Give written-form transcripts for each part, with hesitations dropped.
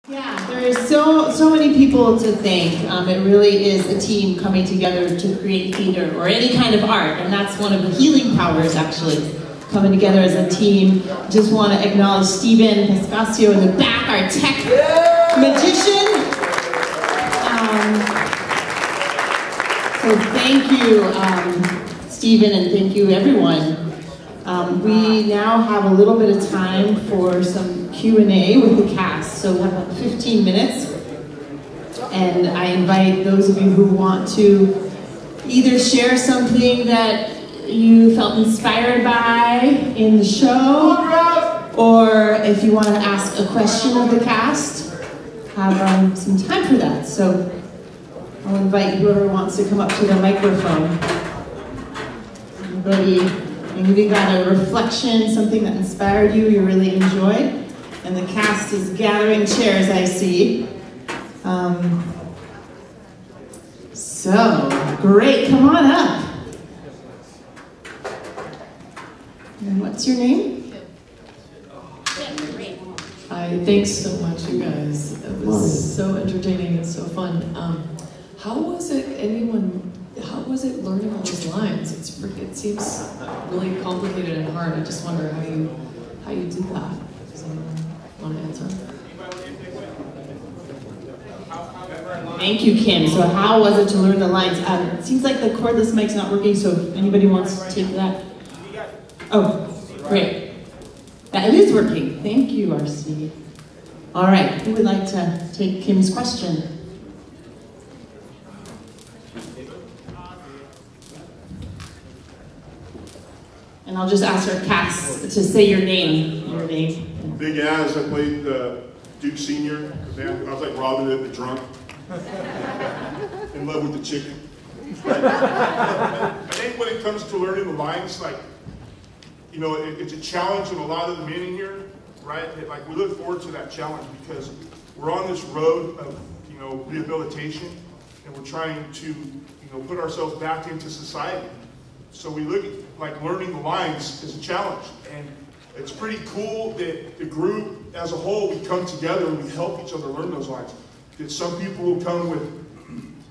Yeah, there is so many people to thank. It really is a team coming together to create theater or any kind of art, and that's one of the healing powers, actually, coming together as a team. Just want to acknowledge Stephen Pascasio in the back, our tech magician. So thank you, Stephen, and thank you, everyone. We now have a little bit of time for some Q&A with the cast. So we have about 15 minutes. And I invite those of you who want to either share something that you felt inspired by in the show, or if you want to ask a question of the cast, have some time for that. So I'll invite whoever wants to come up to the microphone. Maybe got a reflection, something that inspired you, you really enjoyed. And the cast is gathering chairs, I see. So, great, come on up. And what's your name? Thanks so much, you guys. It was so entertaining and so fun. How was it learning all those lines? It seems really complicated and hard. I just wonder how you did that. Does anyone want to answer? Thank you, Kim. So how was it to learn the lines? It seems like the cordless mic's not working, so if anybody wants to take that. Oh, great. That is working. Thank you, RC. All right, who would like to take Kim's question? And I'll just ask our cast to say your name. Big Az, I played Duke Sr. I was like Robin Hood the drunk. In love with the chicken. I think when it comes to learning the lines, like, you know, it's a challenge in a lot of the men in here, right? Like, we look forward to that challenge because we're on this road of, you know, rehabilitation, and we're trying to, you know, put ourselves back into society. So we look at, like, learning the lines as a challenge. And it's pretty cool that the group as a whole, we come together and we help each other learn those lines. That some people will come with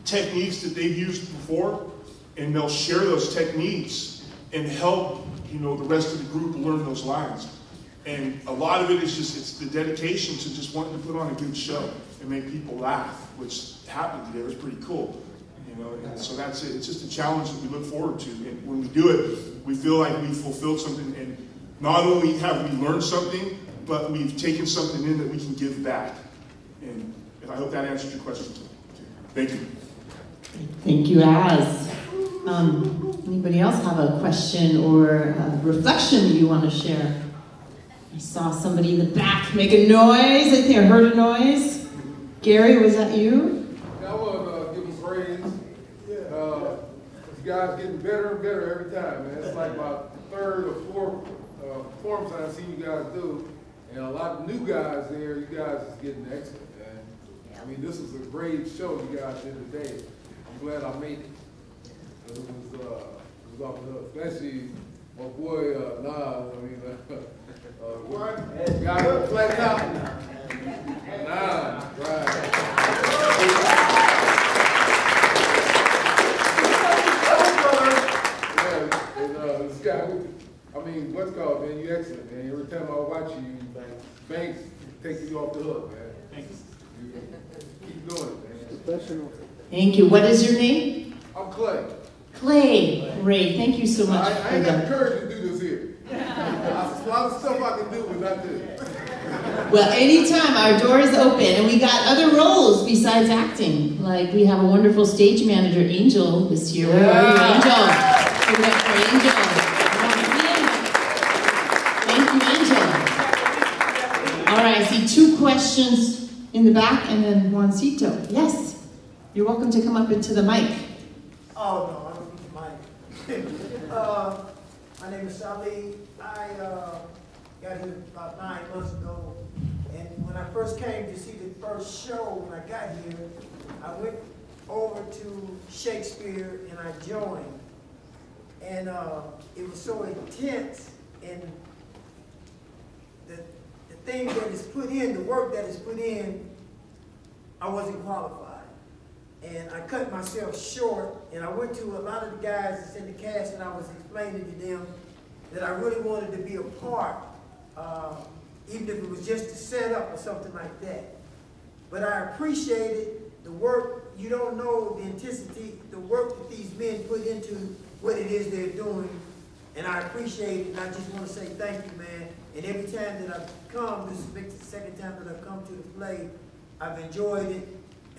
techniques that they've used before, and they'll share those techniques and help, you know, the rest of the group learn those lines. And a lot of it is just, it's the dedication to just wanting to put on a good show and make people laugh, which happened today. It was pretty cool. You know, and so that's it. It's just a challenge that we look forward to. And when we do it, we feel like we fulfilled something. And not only have we learned something, but we've taken something in that we can give back. And I hope that answers your question. Thank you. Thank you, Az. Anybody else have a question or a reflection you want to share? I saw somebody in the back make a noise. I think I heard a noise. Gary, was that you? I want to give them praise. You guys getting better and better every time, man. It's like my third or fourth performance I've seen you guys do. And a lot of new guys there, you guys is getting excellent, man. I mean, this is a great show you guys did today. I'm glad I made it. It was off the hook, especially my boy, Nas. I mean, what? Guys flat out. Nas, right. This guy, I mean, what's called, man, you excellent, man. Every time I watch you, Banks takes you off the hook, man. Thanks. Keep doing it, man. Professional. Thank you. What is your name? I'm Clay. Clay. Great. Thank you so much. I ain't got the courage to do this here. There's a lot of stuff I can do, but not this. Well, anytime, our door is open, and we got other roles besides acting. Like, we have a wonderful stage manager, Angel, this year. Where are you, Angel? Give it up for Angel. Thank you, Angel. All right, I see 2 questions in the back, and then Juancito. Yes, you're welcome to come up into the mic. Oh, no, I don't need the mic. My name is Sally. I got here about 9 months ago, and when I first came to see the first show, when I got here, I went over to Shakespeare and I joined. And it was so intense, and the thing that is put in, the work that is put in, I wasn't qualified. And I cut myself short, and I went to a lot of the guys that's in the cast, and I was explaining to them that I really wanted to be a part, even if it was just to set up or something like that. But I appreciated the work. You don't know the intensity, the work that these men put into what it is they're doing, and I appreciate it, and I just want to say thank you, man. And every time that I've come, this is the second time that I've come to the play, I've enjoyed it,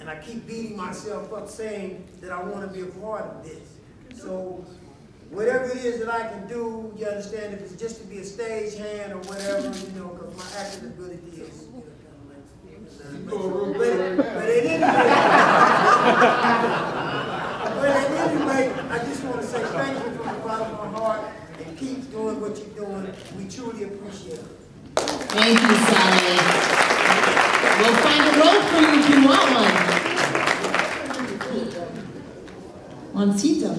and I keep beating myself up saying that I want to be a part of this. So whatever it is that I can do, you understand, if it's just to be a stage hand or whatever, you know, because my acting ability is, you know, kind of like, but at any rate, I just want to say thank you from the bottom of my heart, and keep doing what you're doing. We truly appreciate it. Thank you, Sally. We'll find a role for you if you want one. Juancito.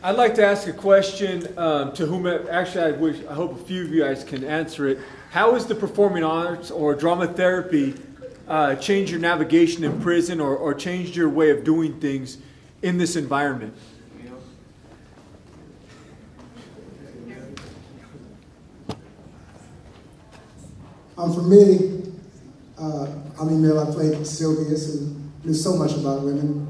I'd like to ask a question to whom, actually I hope a few of you guys can answer it. How has the performing arts or drama therapy changed your navigation in prison or changed your way of doing things in this environment? For me, I'm Emil. I played Sylvius and knew so much about women.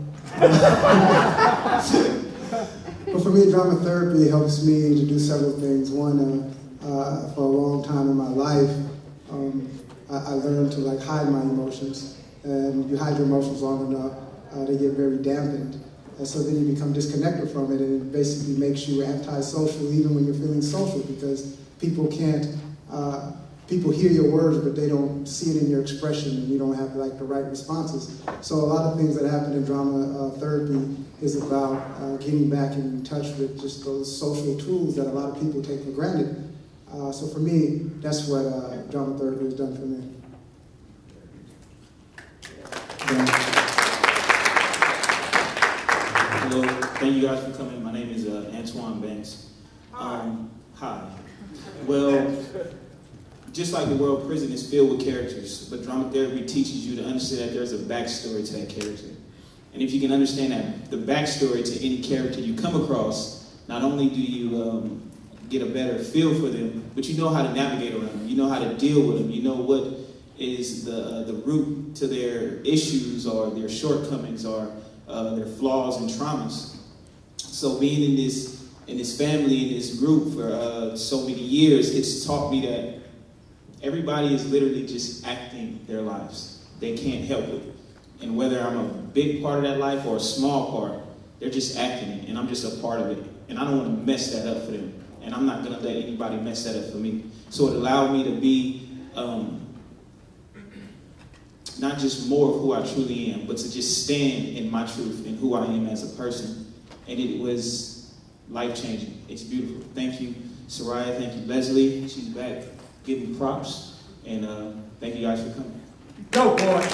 But for me, drama therapy helps me to do several things. One, for a long time in my life, I learned to hide my emotions. And you hide your emotions long enough, they get very dampened. And so then you become disconnected from it, and it basically makes you antisocial even when you're feeling social, because people can't, people hear your words, but they don't see it in your expression, and you don't have the right responses. So a lot of things that happen in drama therapy is about getting back in touch with just those social tools that a lot of people take for granted. So for me, that's what drama therapy has done for me. Hello, thank you guys for coming. My name is Antoine Banks. Hi. Well, just like the world, prison is filled with characters, but drama therapy teaches you to understand that there's a backstory to that character. And if you can understand that, the backstory to any character you come across, not only do you get a better feel for them, but you know how to navigate around them. You know how to deal with them. You know what is the root to their issues or their shortcomings or their flaws and traumas. So being in this family, in this group for so many years, it's taught me that everybody is literally just acting their lives. They can't help it. And whether I'm a big part of that life or a small part, they're just acting it, and I'm just a part of it. And I don't want to mess that up for them. And I'm not going to let anybody mess that up for me. So it allowed me to be not just more of who I truly am, but to just stand in my truth and who I am as a person. And it was life-changing. It's beautiful. Thank you, Soraya. Thank you, Leslie. She's back giving props. And thank you guys for coming. Go, boy.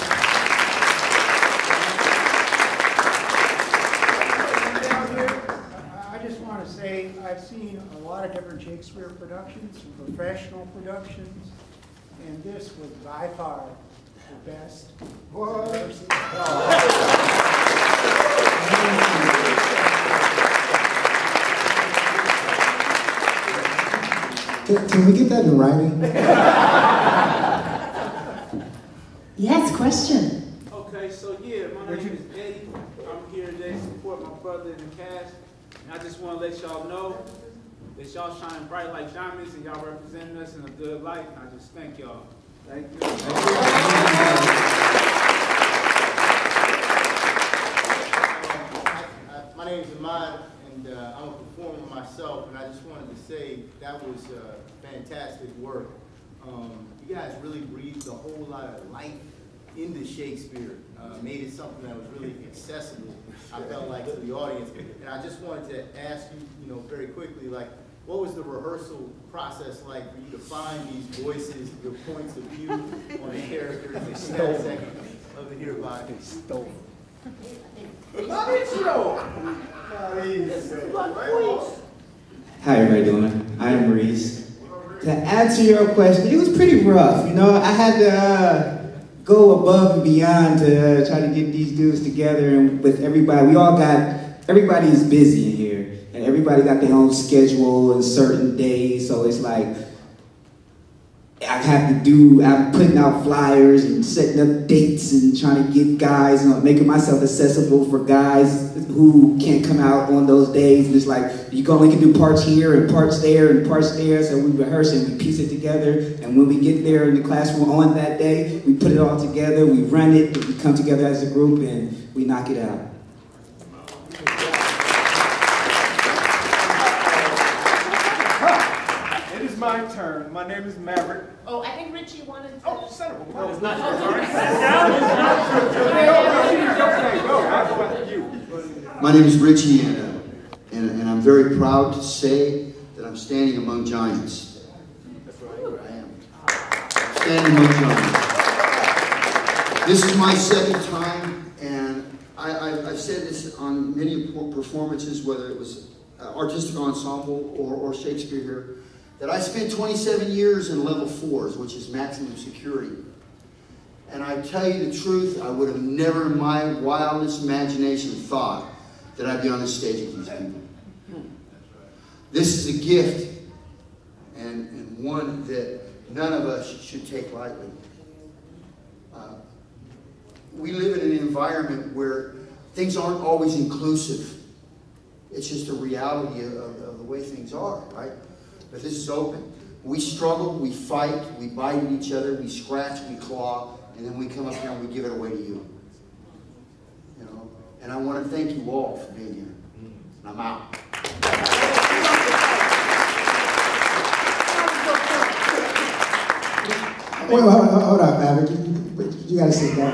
I just want to say I've seen a lot of different Shakespeare productions, some professional productions, and this was by far the best. What? Can we get that in writing? Yes, question. Okay, so yeah, my name is Eddie. I'm here today to support my brother in the cast. And I just want to let y'all know that y'all shine bright like diamonds and y'all representing us in a good light. And I just thank y'all. Thank you. My name is Ahmad, and I'm a performer myself, and I just wanted to say that was fantastic work. You guys really breathed a whole lot of life into Shakespeare, made it something that was really accessible, I felt like, to the audience. And I just wanted to ask you, very quickly, what was the rehearsal process like for you to find these voices, your points of view on the characters, and of the hear about it? How everybody doing? I am Maurice. To answer your question, it was pretty rough. I had to go above and beyond to try to get these dudes together and with everybody. Everybody is busy in here, and everybody got their own schedule and certain days, so it's like, I'm putting out flyers and setting up dates and trying to get guys, making myself accessible for guys who can't come out on those days. And it's like, you only can do parts here and parts there and parts there. So we rehearse and we piece it together. And when we get there in the classroom on that day, we put it all together, we run it, we come together as a group, and we knock it out. It is my turn. My name is Maverick. Oh, I think Richie wanted to. Oh, son of a No, it's not My name is Richie, and I'm very proud to say that I'm standing among giants. That's right, I am. Standing among giants. This is my second time, and I've said this on many performances, whether it was artistic ensemble or Shakespeare here, that I spent 27 years in level 4s, which is maximum security. And I tell you the truth, I would have never in my wildest imagination thought that I'd be on the stage with these people. This is a gift, and one that none of us should take lightly. We live in an environment where things aren't always inclusive. It's just a reality of the way things are, right? But this is open. We struggle, we fight, we bite at each other, we scratch, we claw, and then we come up here and we give it away to you. You know? And I want to thank you all for being here. And I'm out. Wait, hold on, Maverick. You gotta sit down.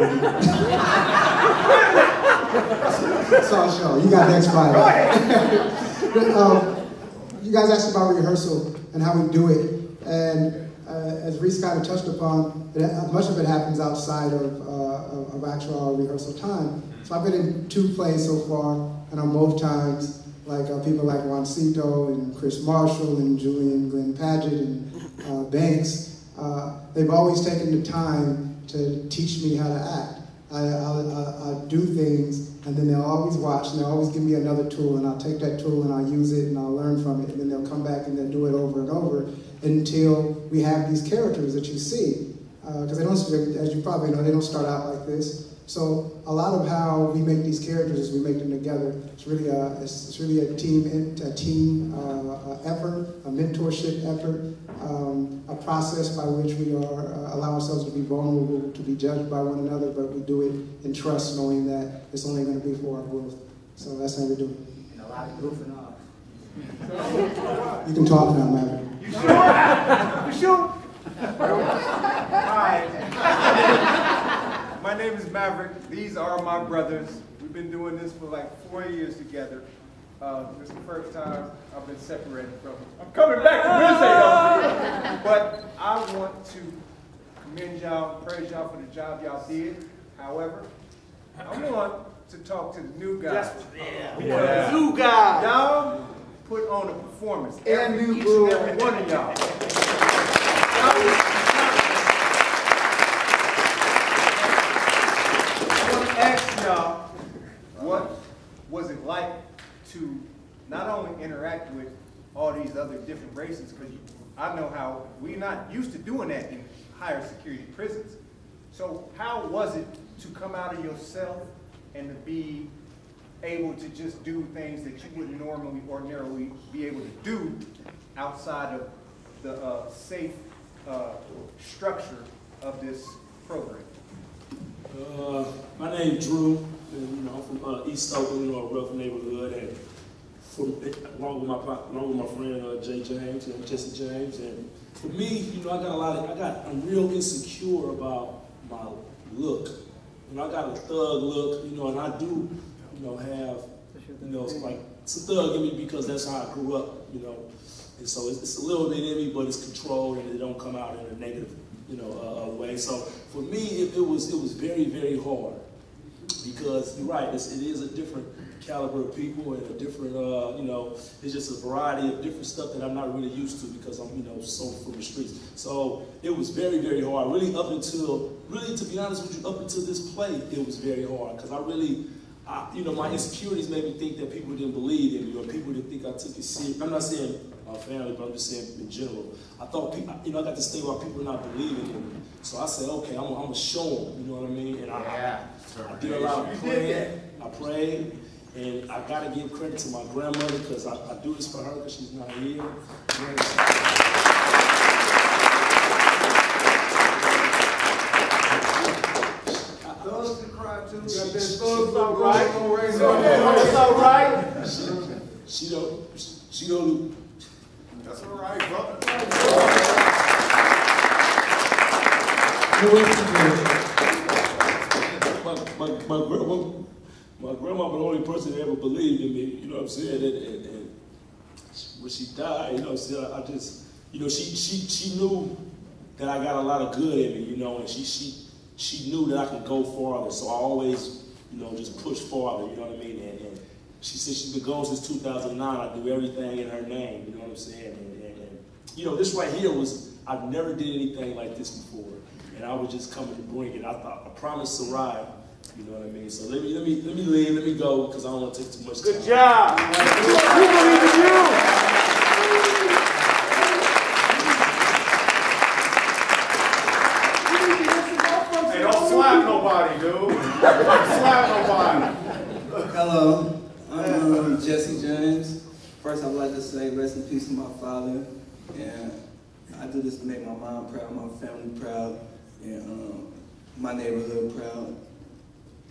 It's all show. You got next Friday. You guys asked about rehearsal and how we do it, and as Reese kind of touched upon, much of it happens outside of actual rehearsal time. So I've been in 2 plays so far, and on both times, like people like Juancito and Chris Marshall and Julian Glenn Padgett and Banks, they've always taken the time to teach me how to act. I'll do things, and then they'll always watch, and they'll always give me another tool, and I'll take that tool and I'll use it and I'll learn from it, and then they'll come back and they'll do it over and over until we have these characters that you see. Because they don't, as you probably know, they don't start out like this. So a lot of how we make these characters is we make them together. It's really a team effort, a mentorship effort, a process by which we allow ourselves to be vulnerable, to be judged by one another, but we do it in trust, knowing that it's only going to be for our growth. So that's how we do it. And a lot of goofing off. You can talk now, Maverick. You sure? You sure? Hi. My name is Maverick. These are my brothers. We've been doing this for like 4 years together. This is the first time I've been separated from them. I'm coming back to Wednesday though. But I want to commend y'all, praise y'all for the job y'all did. However, I want to talk to the new guys. Yeah. New guys. Y'all put on a performance. Each and every one of y'all. Ask y'all, what was it like to not only interact with all these other different races, because I know how we're not used to doing that in higher security prisons. So how was it to come out of yourself and to be able to just do things that you wouldn't normally, ordinarily be able to do outside of the safe structure of this program? My name's Drew, and I'm from East Oakland, a rough neighborhood, and along with my friend Jay James and Jesse James. And for me, I'm real insecure about my look. I got a thug look, and I do, have, like it's a thug in me because that's how I grew up, and so it's a little bit in me, but it's controlled and it don't come out in a negative, way. So for me, it was very, very hard because you're right, it is a different caliber of people and a different, you know, it's just a variety of different stuff that I'm not really used to because I'm, you know, so from the streets. So it was very, very hard. Really up until, really to be honest with you, up until this play, it was very hard because I really, you know, my insecurities made me think that people didn't believe in me or people didn't think I took it serious. I'm not saying my family, but I'm just saying in general. I thought people, you know, I got to stay while people were not believing in me. So I said, okay, I'm gonna show them, you know what I mean? And I did a lot of praying. I prayed, and I gotta give credit to my grandmother because I do this for her because she's not here. Thugs can cry too. Got that thugs all right. That's all right. She don't. That's all right, brother. My grandma was the only person that ever believed in me, you know what I'm saying? And when she died, you know what I'm saying, I just, you know, she knew that I got a lot of good in me, you know, and she knew that I could go farther, so I always, you know, just push farther, you know what I mean? And she said she's been gone since 2009. I do everything in her name, you know what I'm saying? And you know, this right here was, I've never did anything like this before. And I was just coming to bring it. I thought, I promised to ride, you know what I mean? So let me leave, let me go, because I don't want to take too much time. Good job. We believe in you. Hey, don't slap nobody, dude. Don't slap nobody. Hello, I'm Jesse James. First, I'd like to say rest in peace to my father. And I do this to make my mom proud, my family proud, and my neighborhood proud.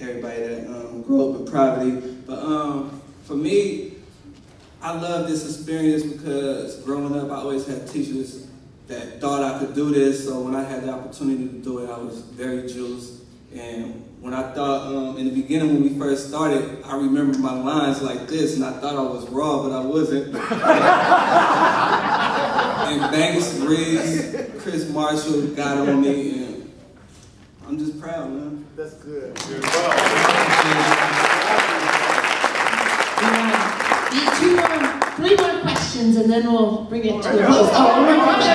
Everybody that grew up in poverty. But for me, I love this experience because growing up, I always had teachers that thought I could do this. So when I had the opportunity to do it, I was very juiced. And when I thought, in the beginning when we first started, I remember my lines like this, and I thought I was raw, but I wasn't. And Banks, Reeves, Chris Marshall got on me, and I'm just proud, man. That's good. Three more questions, and then we'll bring it to a close. Oh,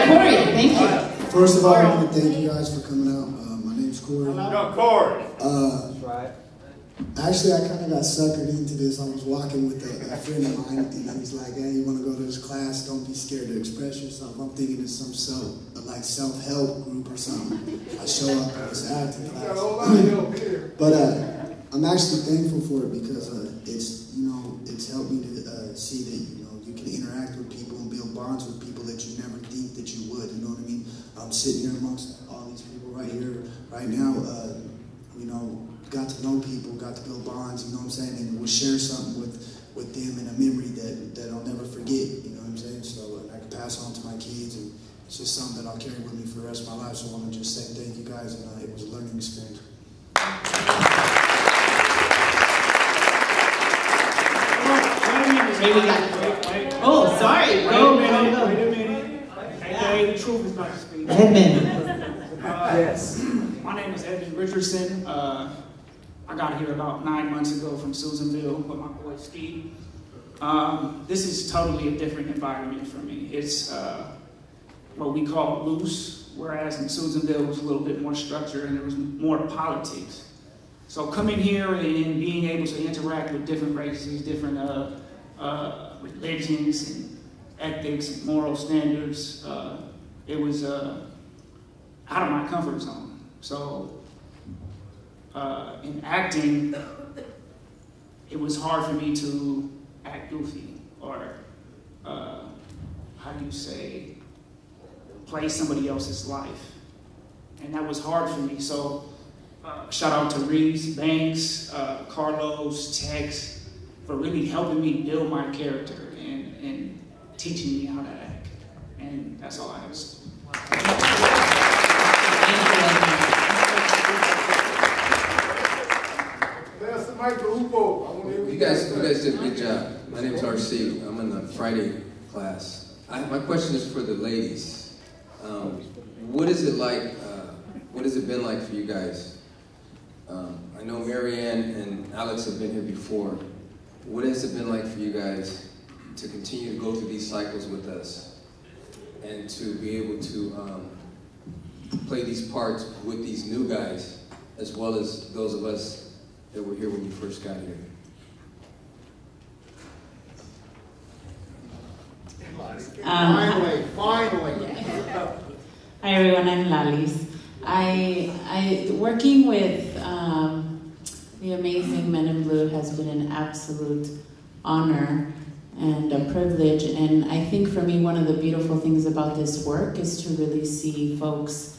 Corey, thank you. First of all, I want to thank you guys for coming out. My name's Corey. Hello, Corey. That's right. Actually, I kind of got suckered into this. I was walking with a friend of mine, and he was like, "Hey, you want to go to this class? Don't be scared to express yourself." I'm thinking it's some self-help group or something. I show up at this acting class, but I'm actually thankful for it because it's helped me to see that you can interact with people and build bonds with people that you never think that you would. You know what I mean? I'm sitting here amongst all these people right here, right now. Got to know people, got to build bonds, you know what I'm saying, and we'll share something with them in a memory that I'll never forget, you know what I'm saying, so I can pass on to my kids, and it's just something that I'll carry with me for the rest of my life, so I want to just say thank you guys, and it was a learning experience. Oh, sorry. Wait a minute. Hey, the truth is not to speak. Yes. My name is Edmund Richardson. I got here about 9 months ago from Susanville with my boy Steve. This is totally a different environment for me. It's what we call loose, whereas in Susanville it was a little bit more structured and there was more politics. So coming here and being able to interact with different races, different religions and ethics and moral standards, it was out of my comfort zone. So in acting, it was hard for me to act goofy or, how do you say, play somebody else's life. And that was hard for me. So shout out to Reeves, Banks, Carlos, Tex, for really helping me build my character and teaching me how to act. And that's all I have to say. You guys did a good job. My name is RC. I'm in the Friday class. My question is for the ladies. What is it like? What has it been like for you guys? I know Marianne and Alex have been here before. what has it been like for you guys to continue to go through these cycles with us and to be able to play these parts with these new guys, as well as those of us that were here when you first got here? Finally. Hi everyone, I'm Lalis. Working with the amazing Men in Blue has been an absolute honor and a privilege, and I think for me one of the beautiful things about this work is to really see folks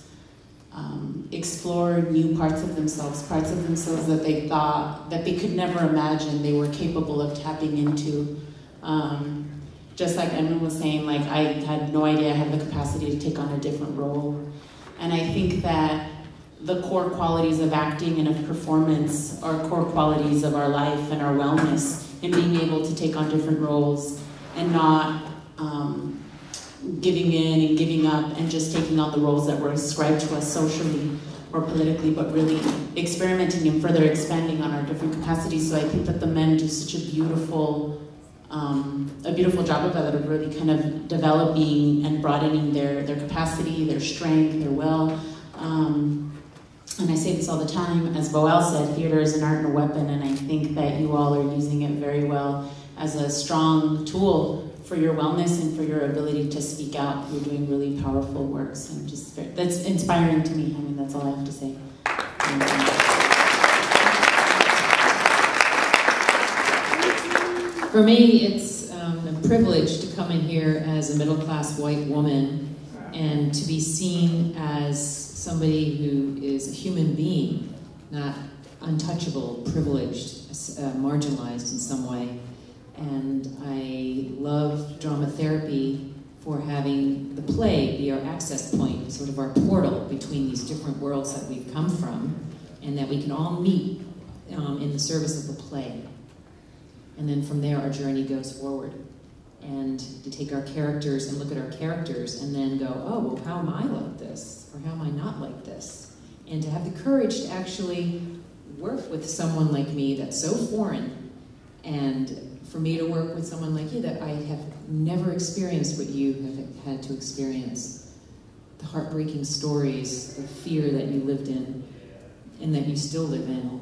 explore new parts of themselves that they thought that they could never imagine they were capable of tapping into. Just like Edmund was saying, like I had no idea I had the capacity to take on a different role. And I think that the core qualities of acting and of performance are core qualities of our life and our wellness, and being able to take on different roles and not giving in and giving up and just taking on the roles that were ascribed to us socially or politically, but really experimenting and further expanding on our different capacities. So I think that the men do such a beautiful job of that, of really kind of developing and broadening their capacity, their strength, their will. And I say this all the time, as Boel said, theater is an art and a weapon, and I think that you all are using it very well as a strong tool for your wellness and for your ability to speak out. You're doing really powerful works, and that's inspiring to me. I mean, that's all I have to say. For me, it's a privilege to come in here as a middle-class white woman and to be seen as somebody who is a human being, not untouchable, privileged, marginalized in some way. And I love drama therapy for having the play be our access point, sort of our portal between these different worlds that we've come from, and that we can all meet in the service of the play. And then from there, our journey goes forward. And to take our characters and look at our characters and then go, oh, well, how am I like this? Or how am I not like this? And to have the courage to actually work with someone like me that's so foreign, and for me to work with someone like you that I have never experienced what you have had to experience. The heartbreaking stories, the fear that you lived in and that you still live in.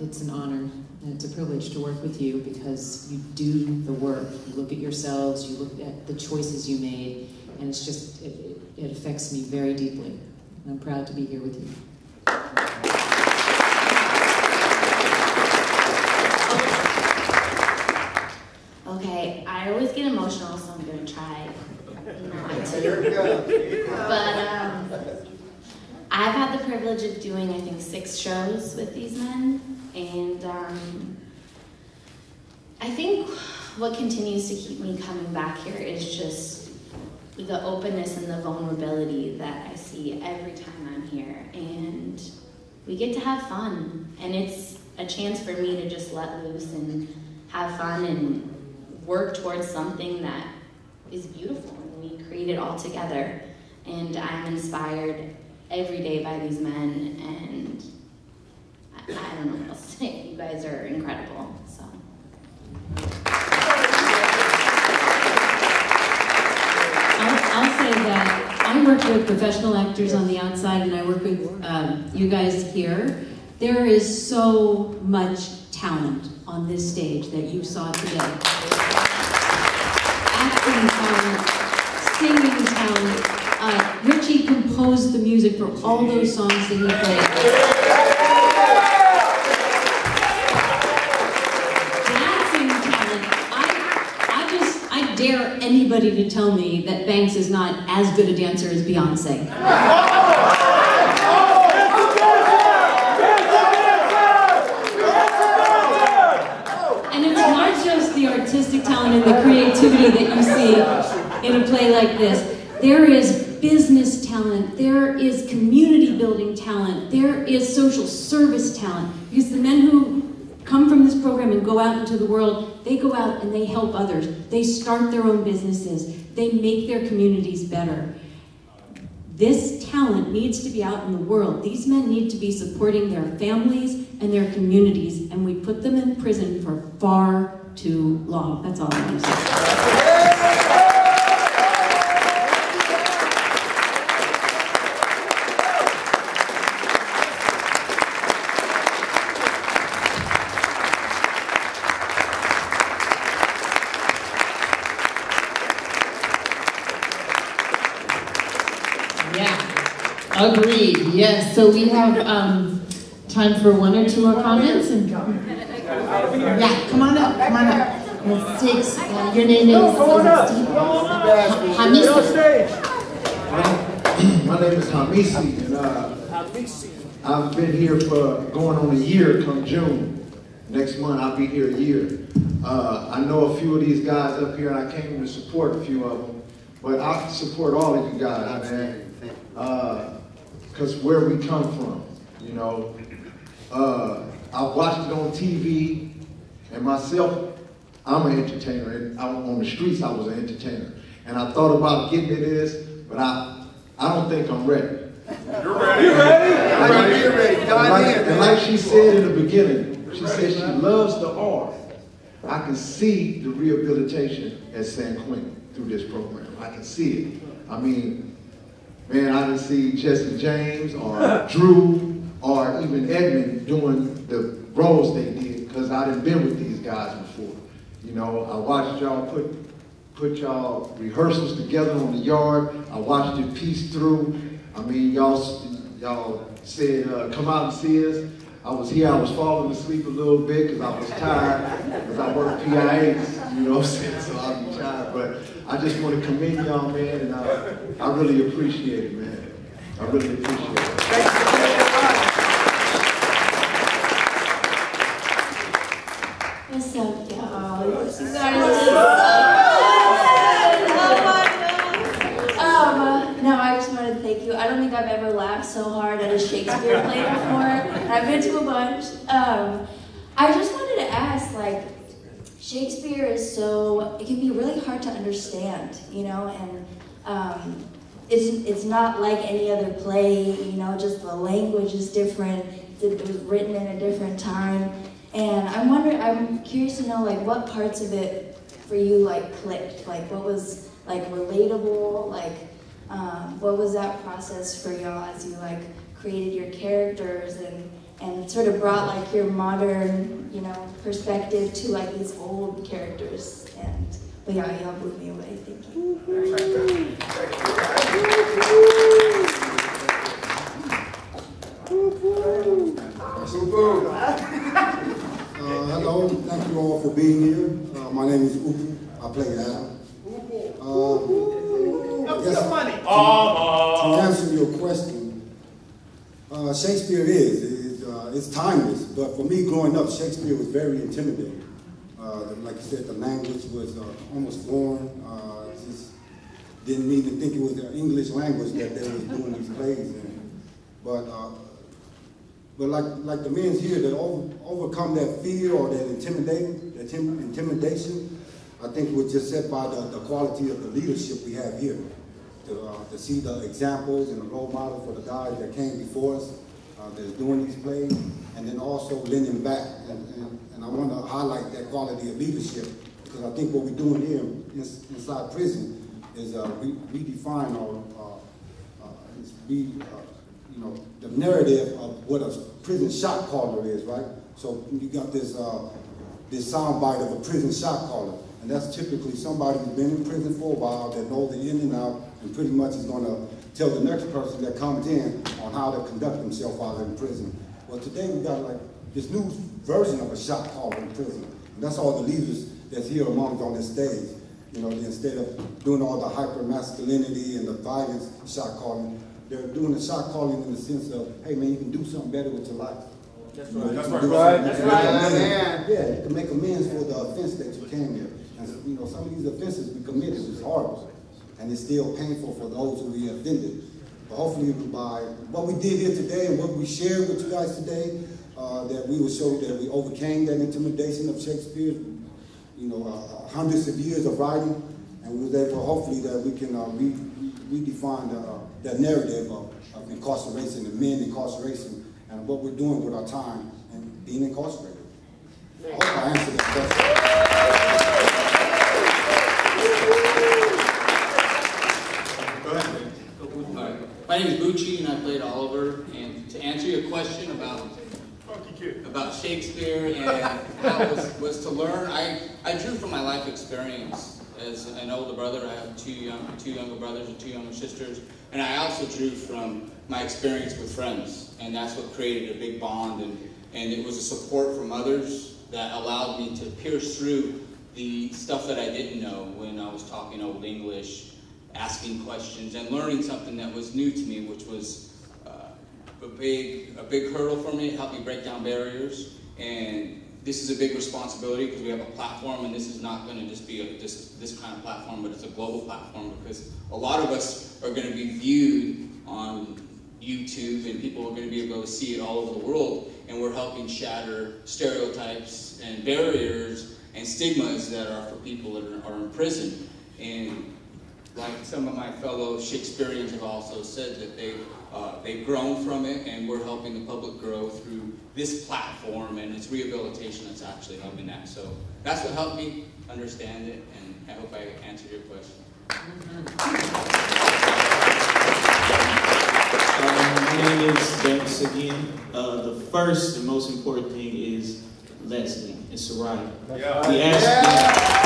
It's an honor. And it's a privilege to work with you because you do the work. You look at yourselves, you look at the choices you made, and it's just, it affects me very deeply. And I'm proud to be here with you. Okay, I always get emotional, so I'm going to try not to. But I've had the privilege of doing, I think, 6 shows with these men. And I think what continues to keep me coming back here is just the openness and the vulnerability that I see every time I'm here. And we get to have fun. And it's a chance for me to just let loose and have fun and work towards something that is beautiful. And we create it all together. And I'm inspired every day by these men. And I don't know what else to say. You guys are incredible. So. I'll say that I work with professional actors on the outside, and I work with you guys here. There is so much talent on this stage that you saw today. Acting talent, singing talent. Richie composed the music for all those songs that he played. I dare anybody to tell me that Banks is not as good a dancer as Beyonce. And it's not just the artistic talent and the creativity that you see in a play like this. There is business talent, there is community building talent, there is social service talent, because the men who come from this program and go out into the world, they go out and they help others. They start their own businesses. They make their communities better. This talent needs to be out in the world. These men need to be supporting their families and their communities, and we put them in prison for far too long. That's all I want to say. Agreed. Yes. So we have time for one or two more comments. And yeah, come on up. Come on up. Let's take your name is Hamisi. My name is Hamisi, and I've been here for going on a year come June. Next month I'll be here a year. I know a few of these guys up here, and I came to support a few of them, but I support all of you guys, man. Because where we come from, you know. I watched it on TV, and myself, I'm an entertainer, and on the streets I was an entertainer. And I thought about getting into this, but I don't think I'm ready. You're ready. You're ready. You're ready. And like she said in the beginning, she said she loves the art. I can see the rehabilitation at San Quentin through this program. I can see it. I mean, man, I didn't see Jesse James or Drew or even Edmund doing the roles they did, because I didn't been with these guys before. You know, I watched y'all put y'all rehearsals together on the yard. I watched it piece through. I mean, y'all said, come out and see us. I was here, I was falling asleep a little bit because I was tired, because I work PIAs, you know what I'm saying, so I'll be tired. But I just want to commend y'all, man, and I really appreciate it, man. I really appreciate it. What's up, y'all? You guys are so good. Oh my God. No, I just want to thank you. I don't think I've ever laughed so hard at a Shakespeare play before. I've been to a bunch. I just wanted to ask, like, Shakespeare is so, it can be really hard to understand, you know, and it's not like any other play, you know, just the language is different. It was written in a different time. And I'm curious to know, like, what parts of it for you, like, clicked? Like, what was, like, relatable? Like, what was that process for y'all as you, like, created your characters and sort of brought, like, your modern, you know, perspective to, like, these old characters? But yeah, y'all blew me away. Thank you. Hello, thank you all for being here. My name is Upu. I play Adam. To answer your question, Shakespeare it's timeless. But for me, growing up, Shakespeare was very intimidating. Like you said, the language was almost foreign. Just didn't even think it was the English language that they was doing these plays in. But like the men here that overcome that fear or that intimidation, I think was just set by the quality of the leadership we have here. To see the examples and the role models for the guys that came before us, that's doing these plays, and then also lending back. And I want to highlight that quality of leadership, because I think what we're doing here inside prison is redefine you know, the narrative of what a prison shot caller is, right? So you got this soundbite of a prison shot caller, and that's typically somebody who's been in prison for a while that knows the in and out, and pretty much is going to tell the next person that comes in on how to conduct themselves while they're in prison. Well, today we got like this new version of a shot caller in prison, and that's all the leaders that's here among us on this stage. You know, instead of doing all the hyper masculinity and the violence shot calling, they're doing the shot calling in the sense of, hey man, you can do something better with your life. That's right. You know, that's right. Yeah, you can make amends for the offense that you came here. And you know, some of these offenses we committed is horrible, and it's still painful for those who we offended. But hopefully, by what we did here today and what we shared with you guys today, that we will show that we overcame that intimidation of Shakespeare. You know, hundreds of years of writing, and we were able, hopefully, that we can redefine that narrative of incarceration and men incarceration, and what we're doing with our time, and being incarcerated. I hope I answered that question. My name is Bucci, and I played Oliver. And to answer your question about Shakespeare and how it was to learn, I drew from my life experience. As an older brother, I have two younger brothers and two younger sisters, and I also drew from my experience with friends, and that's what created a big bond, and it was a support from others that allowed me to pierce through the stuff that I didn't know when I was talking Old English, asking questions, and learning something that was new to me, which was a big hurdle for me. It helped me break down barriers, and this is a big responsibility because we have a platform, and this is not going to just be this kind of platform, but it's a global platform because a lot of us are going to be viewed on YouTube, and people are going to be able to see it all over the world, and we're helping shatter stereotypes and barriers and stigmas that are for people that are in prison. And like some of my fellow Shakespeareans have also said that they've grown from it, and we're helping the public grow through this platform, and it's rehabilitation that's actually helping that. So that's what helped me understand it, and I hope I answered your question. My name is Dennis again. The first and most important thing is Leslie and Soraya. Yeah. We asked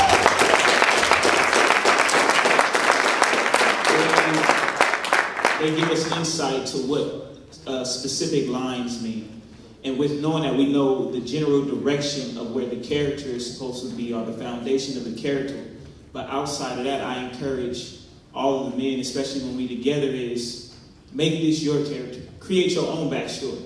they give us insight to what specific lines mean. And with knowing that, we know the general direction of where the character is supposed to be, or the foundation of the character. But outside of that, I encourage all of the men, especially when we together, is make this your character. Create your own backstory.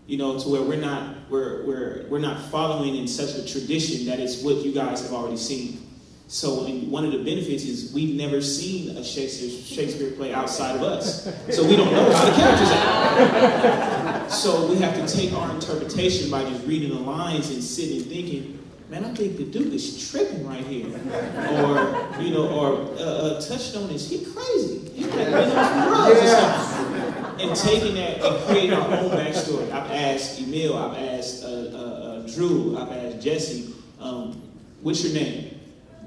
You know, to where we're not following in such a tradition that is what you guys have already seen. So one of the benefits is we've never seen a Shakespeare play outside of us. So we don't know how the characters act. So we have to take our interpretation by just reading the lines and sitting and thinking, man, I think the dude is tripping right here. Or, you know, Touchstone is, he crazy. He might be on some drugs or something. And taking that and creating our own backstory. I've asked Emil, I've asked Drew, I've asked Jesse, what's your name?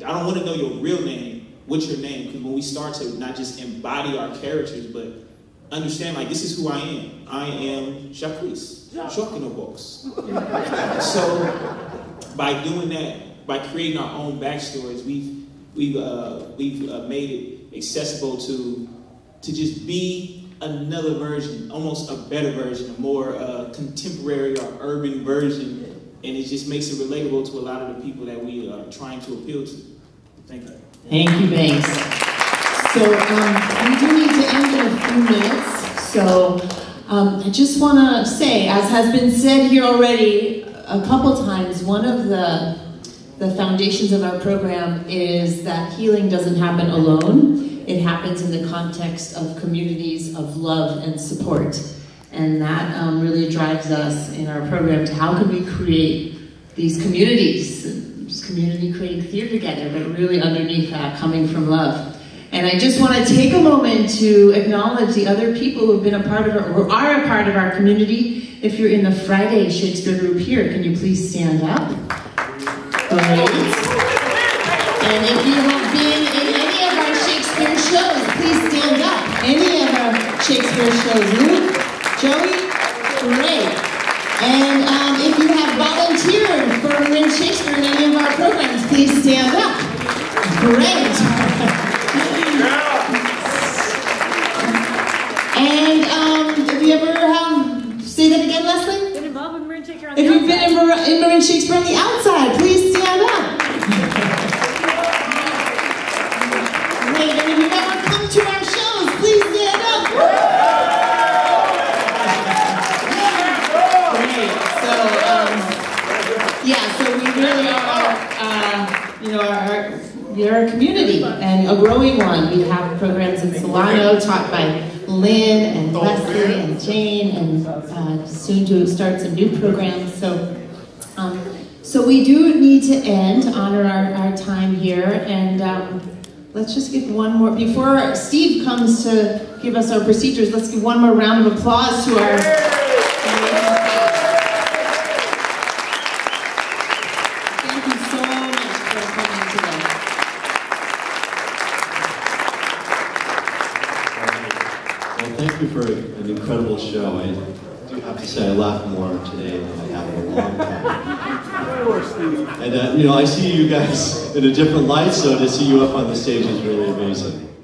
I don't want to know your real name. What's your name? Because when we start to not just embody our characters, but understand, like, this is who I am. I am Jacques. Jacques in a box. So by doing that, by creating our own backstories, we've made it accessible to just be another version, almost a better version, a more contemporary or urban version. And it just makes it relatable to a lot of the people that we are trying to appeal to. Thank you. Thank you, Banks. So we do need to end in a few minutes. So I just want to say, as has been said here already a couple times, one of the foundations of our program is that healing doesn't happen alone. It happens in the context of communities of love and support. And that really drives us in our program to how can we create these communities, just community creating theater together, but really underneath that, coming from love. And I just want to take a moment to acknowledge the other people who have been a part of or are a part of our community. If you're in the Friday Shakespeare group here, can you please stand up? Great. And if you have been in any of our Shakespeare shows, please stand up. Any of our Shakespeare shows. Luke? Joey? Great. And if you have volunteered for William Shakespeare in any of our programs, please stand up. Great. And if you ever say that again, Leslie? Been involved in Marin Shakespeare on the outside. If you've been in Marin Shakespeare on the outside, please stand up. Great. And if you've ever come to our shows, please stand up. So we really are, we're a community and a growing one. We have programs in Solano taught by Lynn and Leslie and Jane, and soon to start some new programs. So we do need to honor our time here, and let's just give one more, before Steve comes to give us our procedures, let's give one more round of applause to our for an incredible show. I do have to say I laughed more today than I have in a long time. And you know, I see you guys in a different light, so to see you up on the stage is really amazing.